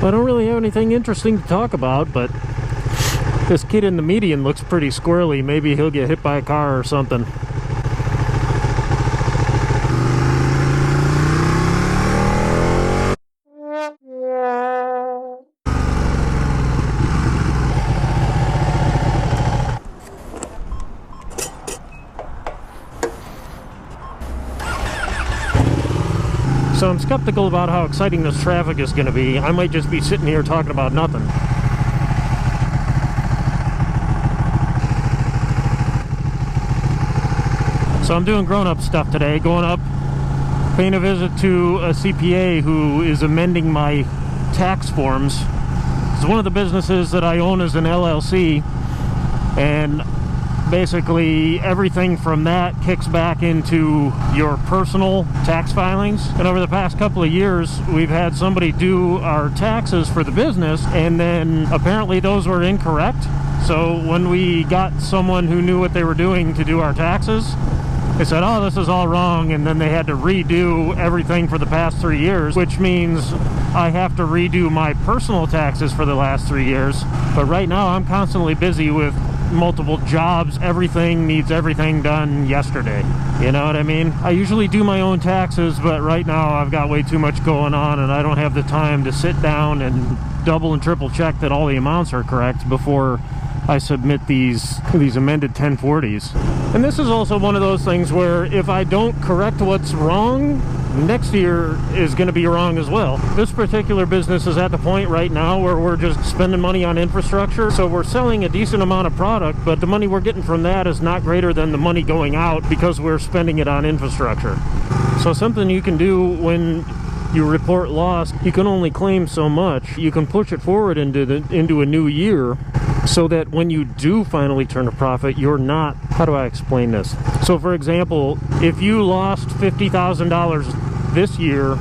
I don't really have anything interesting to talk about, but this kid in the median looks pretty squirrely. Maybe he'll get hit by a car or something. So I'm skeptical about how exciting this traffic is going to be. I might just be sitting here talking about nothing. So I'm doing grown-up stuff today, going up, paying a visit to a CPA who is amending my tax forms. It's one of the businesses that I own as an LLC, and basically everything from that kicks back into your personal tax filings. And over the past couple of years, we've had somebody do our taxes for the business, and then apparently those were incorrect. So when we got someone who knew what they were doing to do our taxes, they said, oh, this is all wrong, and then they had to redo everything for the past 3 years, which means I have to redo my personal taxes for the last 3 years. But right now I'm constantly busy with multiple jobs. Everything needs everything done yesterday. You know what I mean? I usually do my own taxes, but right now I've got way too much going on, and I don't have the time to sit down and double and triple check that all the amounts are correct before I submit these amended 1040s. And this is also one of those things where if I don't correct what's wrong, next year is going to be wrong as well. This particular business is at the point right now where we're just spending money on infrastructure. So we're selling a decent amount of product, but the money we're getting from that is not greater than the money going out because we're spending it on infrastructure. So something you can do when you report loss, you can only claim so much. You can push it forward into a new year, so that when you do finally turn a profit, you're not, how do I explain this? So for example, if you lost $50,000 this year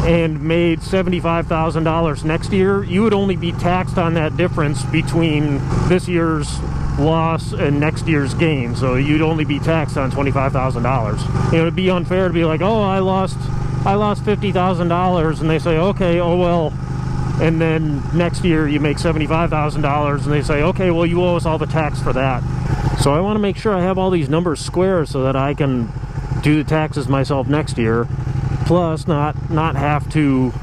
and made $75,000 next year, you would only be taxed on that difference between this year's loss and next year's gain. So you'd only be taxed on $25,000. It would be unfair to be like, oh, I lost $50,000, and they say, okay, oh well. And then next year you make $75,000, and they say, okay, well, you owe us all the tax for that. So I want to make sure I have all these numbers square so that I can do the taxes myself next year, plus not have to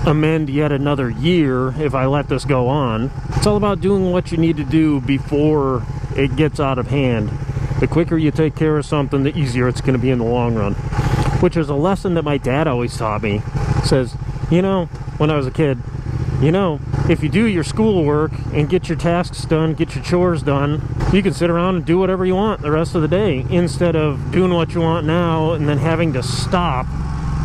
amend yet another year if I let this go on. It's all about doing what you need to do before it gets out of hand. The quicker you take care of something, the easier it's going to be in the long run. Which is a lesson that my dad always taught me. He says, you know, when I was a kid, you know, if you do your schoolwork and get your tasks done, get your chores done, you can sit around and do whatever you want the rest of the day, instead of doing what you want now and then having to stop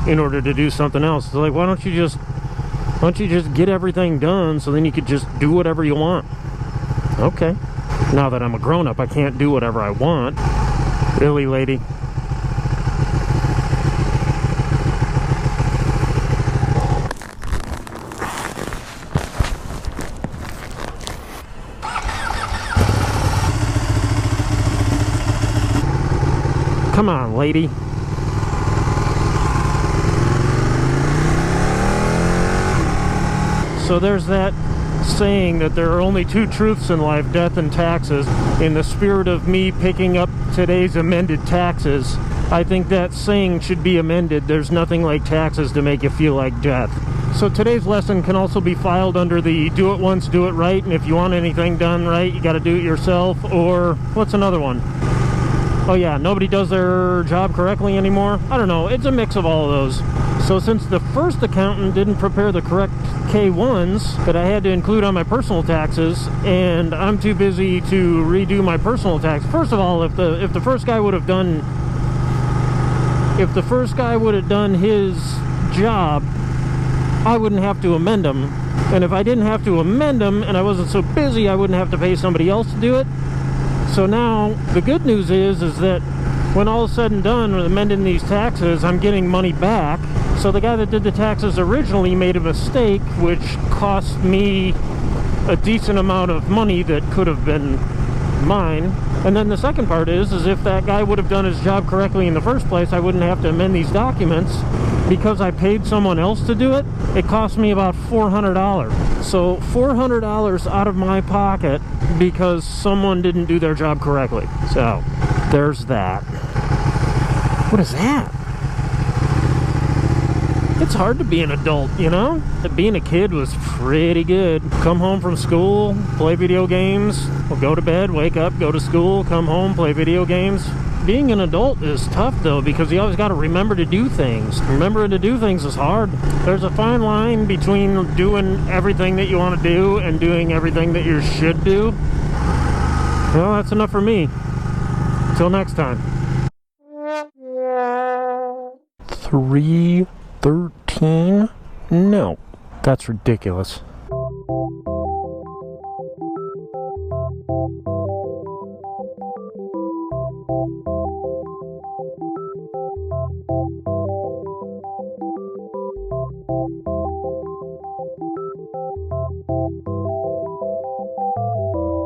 in order to do something else. It's like, why don't you just get everything done so then you could just do whatever you want? Okay. Now that I'm a grown-up, I can't do whatever I want. Really, lady? Come on, lady. So there's that saying that there are only two truths in life, death and taxes. In the spirit of me picking up today's amended taxes, I think that saying should be amended. There's nothing like taxes to make you feel like death. So today's lesson can also be filed under the do it once, do it right, and if you want anything done right, you got to do it yourself. Or what's another one? Oh yeah, nobody does their job correctly anymore. I don't know, it's a mix of all of those. So since the first accountant didn't prepare the correct K1s that I had to include on my personal taxes, and I'm too busy to redo my personal tax. First of all, if the first guy would have done his job, I wouldn't have to amend them. And if I didn't have to amend them and I wasn't so busy, I wouldn't have to pay somebody else to do it. So now, the good news is that when all is said and done with amending these taxes, I'm getting money back. So the guy that did the taxes originally made a mistake, which cost me a decent amount of money that could have been mine. And then the second part is if that guy would have done his job correctly in the first place, I wouldn't have to amend these documents. Because I paid someone else to do it, it cost me about $400. So $400 out of my pocket because someone didn't do their job correctly. So there's that. What is that? It's hard to be an adult, you know? Being a kid was pretty good. Come home from school, play video games, or go to bed, wake up, go to school, come home, play video games. Being an adult is tough though, because you always got to remember to do things. Remembering to do things is hard. There's a fine line between doing everything that you want to do and doing everything that you should do. Well, that's enough for me. Till next time. 3:13? No, that's ridiculous.